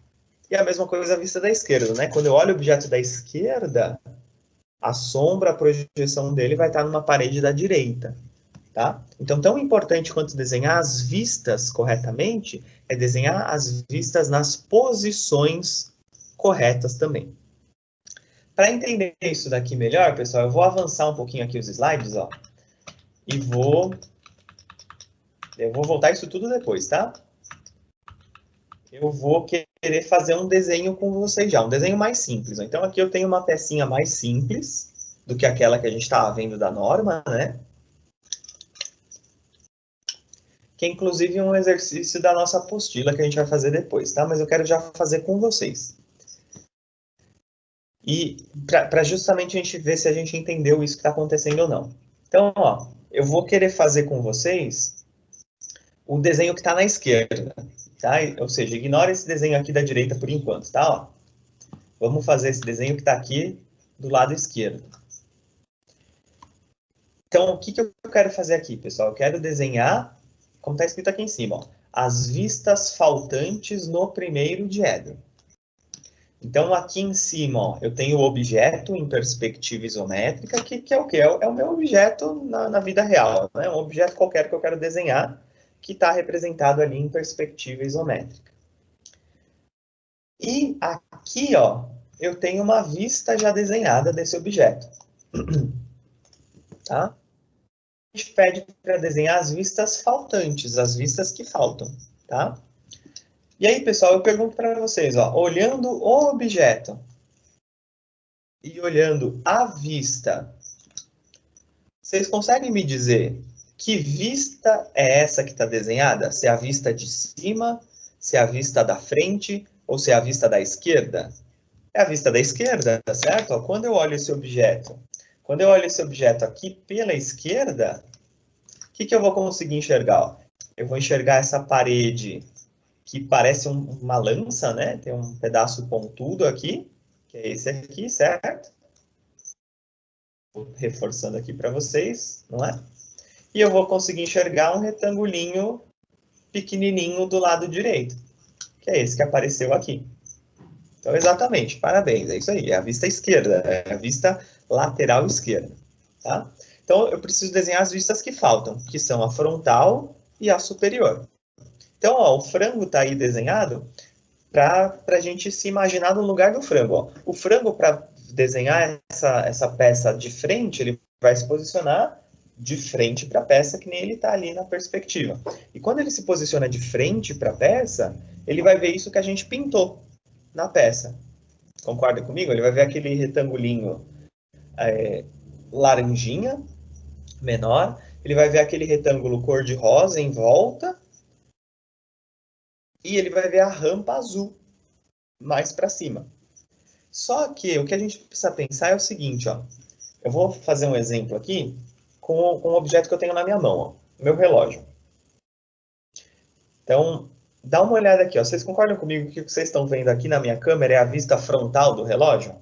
E a mesma coisa a vista da esquerda, né? Quando eu olho o objeto da esquerda, a sombra, a projeção dele vai estar numa parede da direita, tá? Então, tão importante quanto desenhar as vistas corretamente, é desenhar as vistas nas posições corretas também. Para entender isso daqui melhor, pessoal, eu vou avançar um pouquinho aqui os slides, ó, e eu vou voltar isso tudo depois, tá? Eu vou querer fazer um desenho com vocês já, um desenho mais simples. Então, aqui eu tenho uma pecinha mais simples do que aquela que a gente estava vendo da norma, né? Que é, inclusive, um exercício da nossa apostila que a gente vai fazer depois, tá? Mas eu quero já fazer com vocês. E para justamente a gente ver se a gente entendeu isso que está acontecendo ou não. Então, ó, eu vou querer fazer com vocês o desenho que está na esquerda, tá? Ou seja, ignora esse desenho aqui da direita por enquanto, tá? Ó, vamos fazer esse desenho que está aqui do lado esquerdo. Então, o que eu quero fazer aqui, pessoal? Eu quero desenhar, como está escrito aqui em cima, ó, as vistas faltantes no primeiro diedro. Então, aqui em cima, ó, eu tenho o objeto em perspectiva isométrica, que é o quê? É o meu objeto na vida real, né? Um objeto qualquer que eu quero desenhar, que está representado ali em perspectiva isométrica. E aqui, ó, eu tenho uma vista já desenhada desse objeto. Tá? pede para desenhar as vistas faltantes, as vistas que faltam, tá? E aí, pessoal, eu pergunto para vocês, ó, olhando o objeto e olhando a vista, vocês conseguem me dizer que vista é essa que está desenhada? Se é a vista de cima, se é a vista da frente ou se é a vista da esquerda? É a vista da esquerda, certo? Ó, quando eu olho esse objeto, quando eu olho esse objeto aqui pela esquerda, o que eu vou conseguir enxergar? Ó? Eu vou enxergar essa parede que parece uma lança, né? Tem um pedaço pontudo aqui, que é esse aqui, certo? Vou reforçando aqui para vocês, não é? E eu vou conseguir enxergar um retangulinho pequenininho do lado direito, que é esse que apareceu aqui. Então, exatamente, parabéns, é isso aí, é a vista esquerda, é a vista lateral esquerda, tá? Então, eu preciso desenhar as vistas que faltam, que são a frontal e a superior. Então, ó, o frango está aí desenhado para a gente se imaginar no lugar do frango. Ó. O frango, para desenhar essa peça de frente, ele vai se posicionar de frente para a peça, que nem ele está ali na perspectiva. E quando ele se posiciona de frente para a peça, ele vai ver isso que a gente pintou na peça. Concorda comigo? Ele vai ver aquele retangulinho laranjinha, menor, ele vai ver aquele retângulo cor-de-rosa em volta, e ele vai ver a rampa azul mais para cima. Só que o que a gente precisa pensar é o seguinte, ó. Eu vou fazer um exemplo aqui com um objeto que eu tenho na minha mão, ó, meu relógio. Então, dá uma olhada aqui, ó. Vocês concordam comigo que o que vocês estão vendo aqui na minha câmera é a vista frontal do relógio?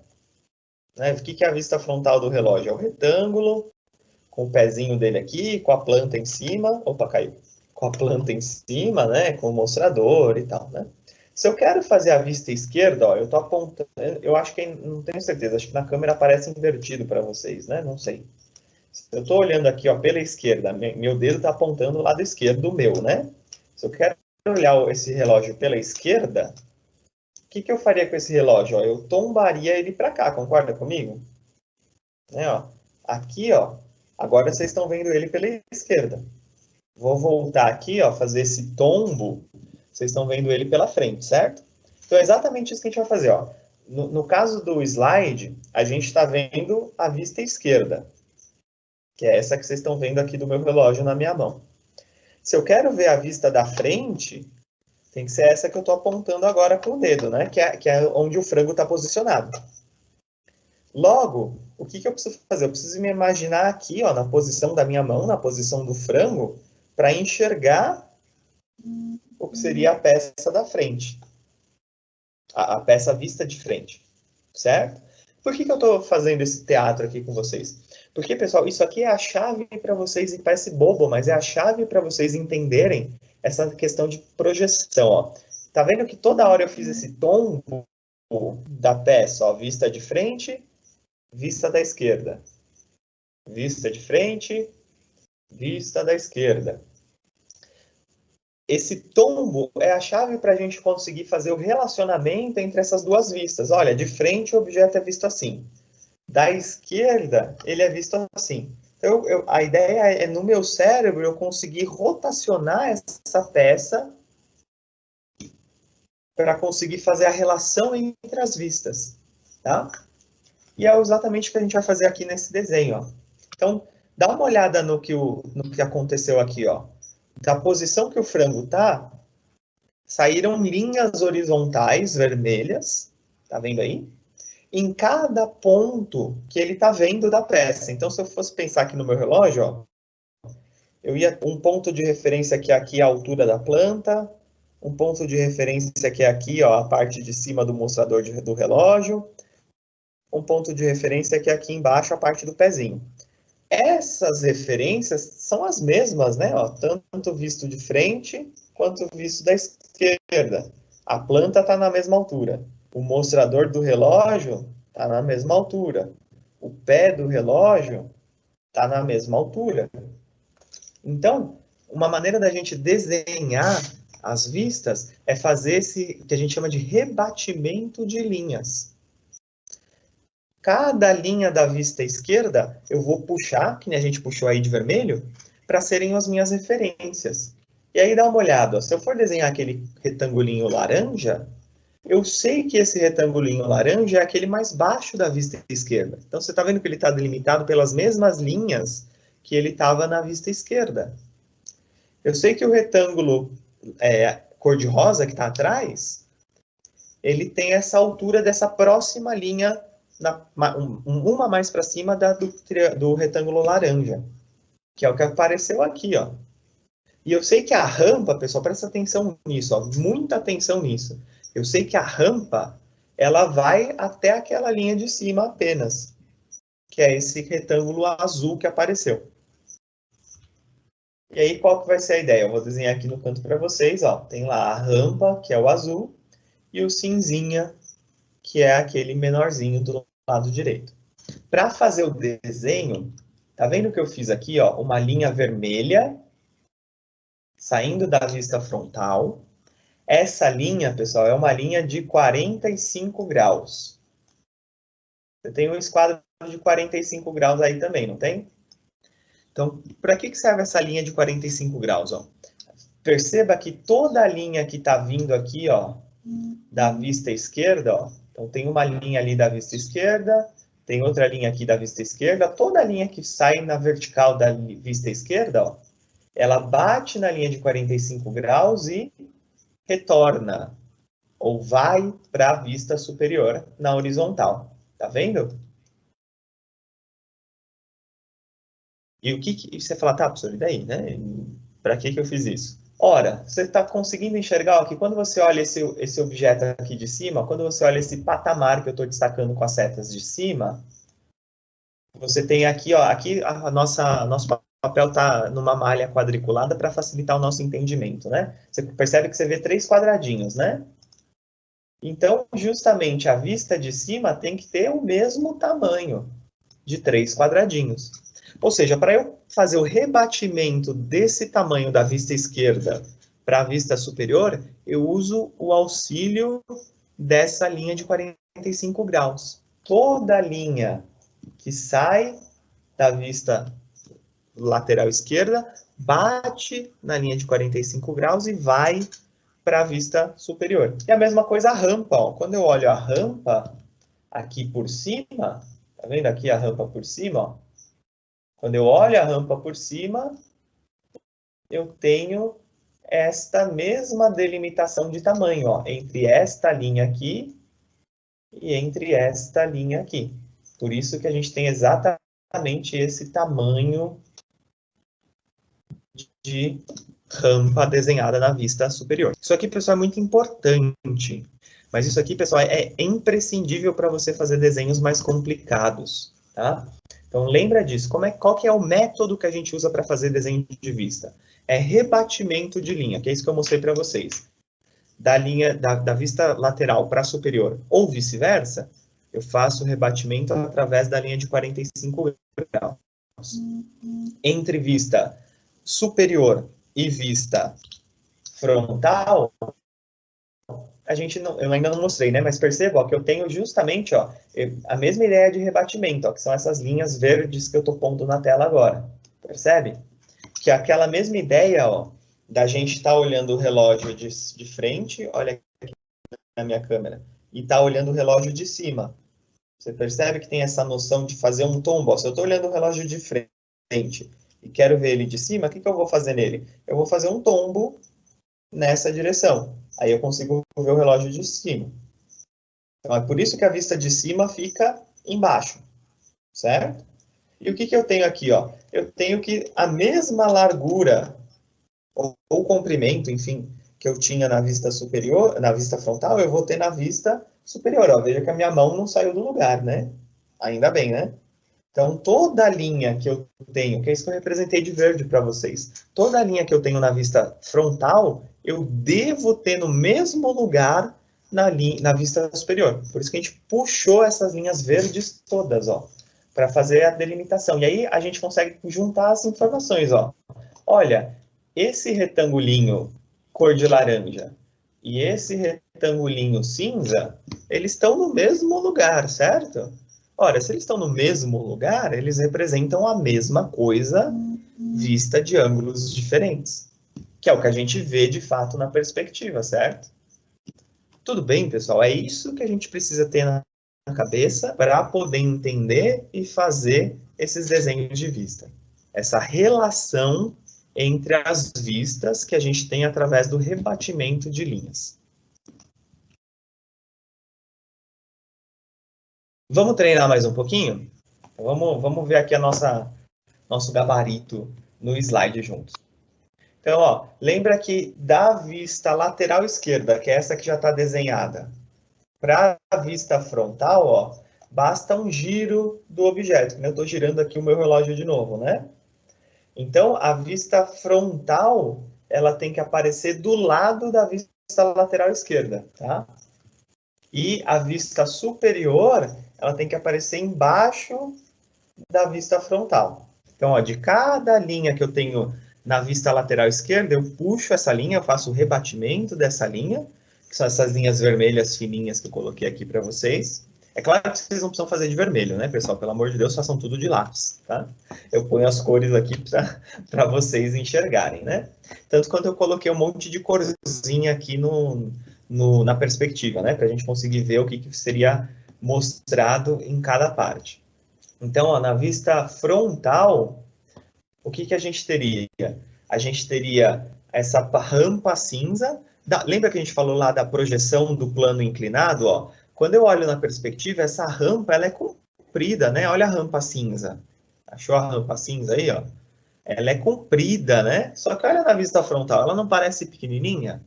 Né? O que é a vista frontal do relógio? É o retângulo, com o pezinho dele aqui, com a planta em cima. Opa, caiu. Com a planta em cima, né? Com o mostrador e tal, né? Se eu quero fazer a vista esquerda, ó, eu estou apontando, eu acho que, não tenho certeza, acho que na câmera aparece invertido para vocês, né? Não sei. Eu estou olhando aqui, ó, pela esquerda, meu dedo está apontando o lado esquerdo do meu, né? Se eu quero olhar esse relógio pela esquerda, o que eu faria com esse relógio? Ó, eu tombaria ele para cá, concorda comigo? Né, ó, aqui, ó, agora vocês estão vendo ele pela esquerda. Vou voltar aqui, ó, fazer esse tombo. Vocês estão vendo ele pela frente, certo? Então, é exatamente isso que a gente vai fazer. Ó. No caso do slide, a gente está vendo a vista esquerda, que é essa que vocês estão vendo aqui do meu relógio na minha mão. Se eu quero ver a vista da frente, tem que ser essa que eu estou apontando agora com o dedo, né? Que é onde o frango está posicionado. Logo, o que eu preciso fazer? Eu preciso me imaginar aqui, ó, na posição da minha mão, na posição do frango, para enxergar o que seria a peça da frente. A peça vista de frente, certo? Por que eu estou fazendo esse teatro aqui com vocês? Porque, pessoal, isso aqui é a chave para vocês, e parece bobo, mas é a chave para vocês entenderem essa questão de projeção. Ó. Tá vendo que toda hora eu fiz esse tombo da peça, ó, vista de frente, vista da esquerda. Vista de frente, vista da esquerda. Esse tombo é a chave para a gente conseguir fazer o relacionamento entre essas duas vistas. Olha, de frente o objeto é visto assim. Da esquerda, ele é visto assim. Então, a ideia é, no meu cérebro, eu conseguir rotacionar essa peça para conseguir fazer a relação entre as vistas. Tá? E é exatamente o que a gente vai fazer aqui nesse desenho. Ó. Então, dá uma olhada no que aconteceu aqui. Ó. Da posição que o frango está, saíram linhas horizontais vermelhas, tá vendo aí? Em cada ponto que ele está vendo da peça. Então, se eu fosse pensar aqui no meu relógio, ó, eu ia um ponto de referência que é aqui a altura da planta, um ponto de referência que é aqui, ó, a parte de cima do mostrador do relógio, um ponto de referência que é aqui embaixo, a parte do pezinho. Essas referências são as mesmas, né? Ó, tanto visto de frente quanto visto da esquerda. A planta está na mesma altura. O mostrador do relógio está na mesma altura. O pé do relógio está na mesma altura. Então, uma maneira da gente desenhar as vistas é fazer esse que a gente chama de rebatimento de linhas. cada linha da vista esquerda eu vou puxar, que nem a gente puxou aí de vermelho, para serem as minhas referências. E aí dá uma olhada, ó, se eu for desenhar aquele retangulinho laranja, eu sei que esse retangulinho laranja é aquele mais baixo da vista esquerda. Então, você está vendo que ele está delimitado pelas mesmas linhas que ele estava na vista esquerda. Eu sei que o retângulo cor-de-rosa que está atrás, ele tem essa altura dessa próxima linha, uma mais para cima do retângulo laranja, que é o que apareceu aqui, ó. E eu sei que a rampa, pessoal, presta atenção nisso, ó, muita atenção nisso. Eu sei que a rampa, ela vai até aquela linha de cima apenas, que é esse retângulo azul que apareceu. E aí, qual que vai ser a ideia? Eu vou desenhar aqui no canto para vocês, ó. Tem lá a rampa, que é o azul, e o cinzinha, que é aquele menorzinho do lado direito. Para fazer o desenho, tá vendo que eu fiz aqui, ó, uma linha vermelha, saindo da vista frontal. Essa linha, pessoal, é uma linha de 45 graus. Você tem um esquadro de 45 graus aí também, não tem? Então, para que serve essa linha de 45 graus? Ó? Perceba que toda a linha que está vindo aqui, ó, da vista esquerda, ó, então tem uma linha ali da vista esquerda, tem outra linha aqui da vista esquerda, toda a linha que sai na vertical da vista esquerda, ó, ela bate na linha de 45 graus e retorna, ou vai para a vista superior na horizontal. Tá vendo? E o que você fala, tá, professor, e daí, né? Para que eu fiz isso? Ora, você está conseguindo enxergar ó, que quando você olha esse objeto aqui de cima, quando você olha esse patamar que eu estou destacando com as setas de cima, você tem aqui, ó, aqui nosso papel está numa malha quadriculada para facilitar o nosso entendimento, né? Você percebe que você vê 3 quadradinhos, né? Então, justamente, a vista de cima tem que ter o mesmo tamanho de 3 quadradinhos. Ou seja, para eu fazer o rebatimento desse tamanho da vista esquerda para a vista superior, eu uso o auxílio dessa linha de 45 graus. Toda linha que sai da vista lateral esquerda bate na linha de 45 graus e vai para a vista superior. E a mesma coisa a rampa. Ó. Quando eu olho a rampa aqui por cima, tá vendo aqui a rampa por cima? Ó? Quando eu olho a rampa por cima, eu tenho esta mesma delimitação de tamanho, ó, entre esta linha aqui e entre esta linha aqui. Por isso que a gente tem exatamente esse tamanho de rampa desenhada na vista superior. Isso aqui, pessoal, é muito importante. Mas isso aqui, pessoal, é imprescindível para você fazer desenhos mais complicados, tá? Então, lembra disso. Qual que é o método que a gente usa para fazer desenho de vista? É rebatimento de linha, que é isso que eu mostrei para vocês. Da linha da vista lateral para superior ou vice-versa, eu faço o rebatimento através da linha de 45 graus. Entre vista superior e vista frontal, eu ainda não mostrei, né? Mas perceba ó, que eu tenho justamente ó, a mesma ideia de rebatimento, ó, que são essas linhas verdes que eu estou pondo na tela agora. Percebe? Que é aquela mesma ideia ó, da gente estar olhando o relógio de frente, olha aqui na minha câmera, e estar olhando o relógio de cima. Você percebe que tem essa noção de fazer um tombo. Ó, se eu estou olhando o relógio de frente e quero ver ele de cima, o que eu vou fazer nele? Eu vou fazer um tombo nessa direção. Aí eu consigo ver o relógio de cima. Então, é por isso que a vista de cima fica embaixo, certo? E o que eu tenho aqui? Ó? Eu tenho que a mesma largura, ou comprimento, enfim, que eu tinha na vista superior, na vista frontal, eu vou ter na vista superior. Ó. Veja que a minha mão não saiu do lugar, né? Ainda bem, né? Então, toda a linha que eu tenho, que é isso que eu representei de verde para vocês, toda a linha que eu tenho na vista frontal, eu devo ter no mesmo lugar na vista superior. Por isso que a gente puxou essas linhas verdes todas, ó, para fazer a delimitação. E aí a gente consegue juntar as informações, ó. Olha, esse retangulinho cor de laranja e esse retangulinho cinza, eles estão no mesmo lugar, certo? Ora, se eles estão no mesmo lugar, eles representam a mesma coisa vista de ângulos diferentes, que é o que a gente vê de fato na perspectiva, certo? Tudo bem, pessoal? É isso que a gente precisa ter na cabeça para poder entender e fazer esses desenhos de vista. Essa relação entre as vistas que a gente tem através do rebatimento de linhas. Vamos treinar mais um pouquinho? Vamos ver aqui nosso gabarito no slide juntos. Então, ó, lembra que da vista lateral esquerda, que é essa que já está desenhada, para a vista frontal, ó, basta um giro do objeto. Eu estou girando aqui o meu relógio de novo, né? Então, a vista frontal, ela tem que aparecer do lado da vista lateral esquerda, tá? E a vista superior, ela tem que aparecer embaixo da vista frontal. Então, ó, de cada linha que eu tenho na vista lateral esquerda, eu puxo essa linha, eu faço o rebatimento dessa linha, que são essas linhas vermelhas fininhas que eu coloquei aqui para vocês. É claro que vocês não precisam fazer de vermelho, né, pessoal? Pelo amor de Deus, façam tudo de lápis, tá? Eu ponho as cores aqui para vocês enxergarem, né? Tanto quanto eu coloquei um monte de corzinha aqui na perspectiva, né? Para a gente conseguir ver o que seria mostrado em cada parte. Então, ó, na vista frontal, o que a gente teria? A gente teria essa rampa cinza. Lembra que a gente falou lá da projeção do plano inclinado? Ó? Quando eu olho na perspectiva, essa rampa ela é comprida, né? Olha a rampa cinza. Achou a rampa cinza aí? Ó? Ela é comprida, né? Só que olha na vista frontal, ela não parece pequenininha?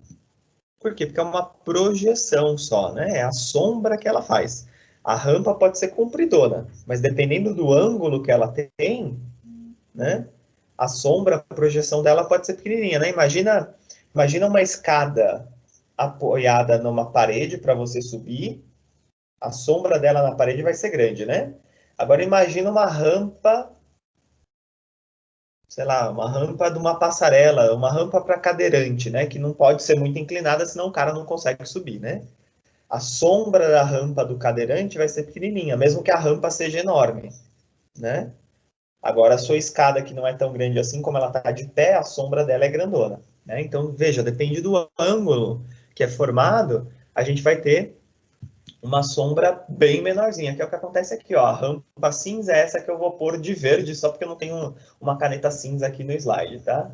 Por quê? Porque é uma projeção só, né? É a sombra que ela faz. A rampa pode ser compridona, mas dependendo do ângulo que ela tem, né? A sombra, a projeção dela pode ser pequenininha, né? Imagina uma escada apoiada numa parede para você subir, a sombra dela na parede vai ser grande, né? Agora imagina uma rampa, sei lá, uma rampa de uma passarela, uma rampa para cadeirante, né? Que não pode ser muito inclinada, senão o cara não consegue subir, né? A sombra da rampa do cadeirante vai ser pequenininha, mesmo que a rampa seja enorme, né? Agora, a sua escada, que não é tão grande assim, como ela está de pé, a sombra dela é grandona, né? Então, veja, depende do ângulo que é formado, a gente vai ter uma sombra bem menorzinha, que é o que acontece aqui, ó. A rampa cinza é essa que eu vou pôr de verde, só porque eu não tenho uma caneta cinza aqui no slide, tá?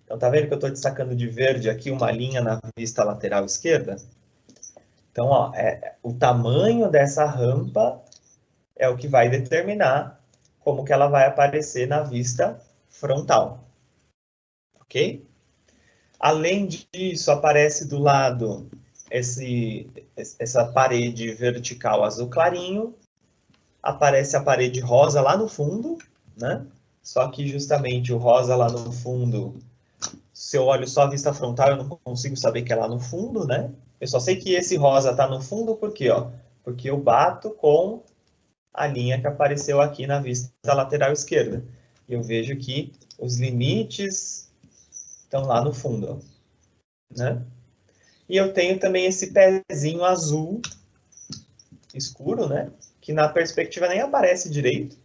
Então, tá vendo que eu estou destacando de verde aqui uma linha na vista lateral esquerda? Então, ó, o tamanho dessa rampa é o que vai determinar como que ela vai aparecer na vista frontal. Ok? Além disso, aparece do lado essa parede vertical azul clarinho, aparece a parede rosa lá no fundo, né? Só que justamente o rosa lá no fundo, se eu olho só a vista frontal, eu não consigo saber que é lá no fundo, né? Eu só sei que esse rosa está no fundo, por quê? Ó? Porque eu bato com a linha que apareceu aqui na vista lateral esquerda. E eu vejo que os limites estão lá no fundo, né? E eu tenho também esse pezinho azul escuro, né? Que na perspectiva nem aparece direito,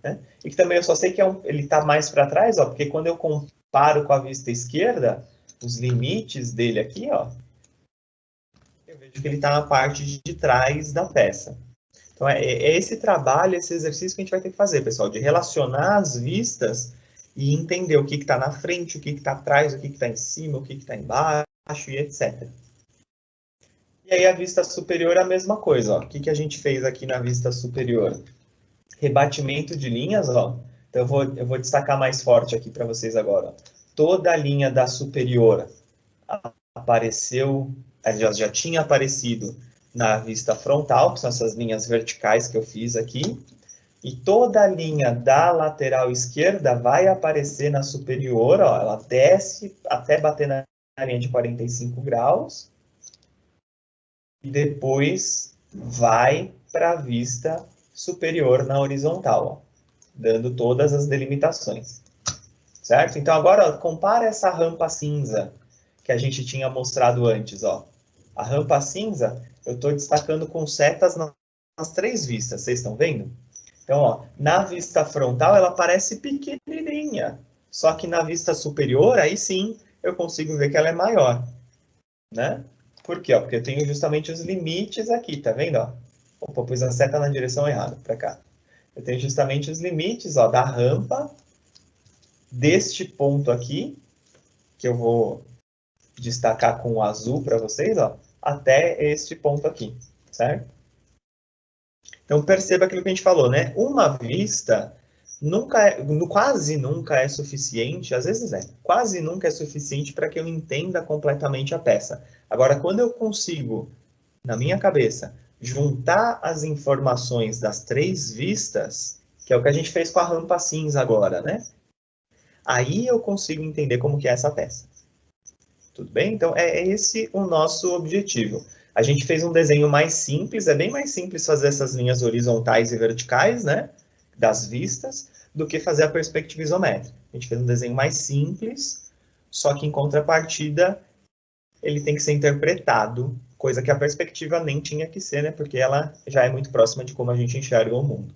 né? E que também eu só sei que ele está mais para trás, ó, porque quando eu comparo com a vista esquerda, os limites dele aqui, ó, eu vejo que ele está na parte de trás da peça. Então, é esse trabalho, esse exercício que a gente vai ter que fazer, pessoal, de relacionar as vistas e entender o que está na frente, o que está atrás, o que está em cima, o que está embaixo e etc. E aí a vista superior é a mesma coisa, ó. O que a gente fez aqui na vista superior? Rebatimento de linhas, ó. Então, eu vou destacar mais forte aqui para vocês agora. Ó. Toda a linha da superior apareceu, já tinha aparecido na vista frontal, que são essas linhas verticais que eu fiz aqui, e toda a linha da lateral esquerda vai aparecer na superior, ó, ela desce até bater na linha de 45 graus, e depois vai para a vista superior na horizontal, ó, dando todas as delimitações, certo? Então agora, ó, compara essa rampa cinza que a gente tinha mostrado antes, ó. A rampa cinza, eu estou destacando com setas na as três vistas, vocês estão vendo? Então, ó, na vista frontal ela parece pequenininha, só que na vista superior, aí sim, eu consigo ver que ela é maior, né? Por quê? Ó, porque eu tenho justamente os limites aqui, tá vendo? Ó? Opa, pus a seta na direção errada, para cá. Eu tenho justamente os limites, ó, da rampa, deste ponto aqui, que eu vou destacar com o azul para vocês, ó, até este ponto aqui, certo? Então, perceba aquilo que a gente falou, né? Uma vista quase nunca é suficiente, às vezes quase nunca é suficiente para que eu entenda completamente a peça. Agora, quando eu consigo, na minha cabeça, juntar as informações das três vistas, que é o que a gente fez com a rampa cinza agora, né? Aí eu consigo entender como que é essa peça. Tudo bem? Então, é esse o nosso objetivo. A gente fez um desenho mais simples, é bem mais simples fazer essas linhas horizontais e verticais, né, das vistas, do que fazer a perspectiva isométrica. A gente fez um desenho mais simples, só que em contrapartida, ele tem que ser interpretado, coisa que a perspectiva nem tinha que ser, né, porque ela já é muito próxima de como a gente enxerga o mundo.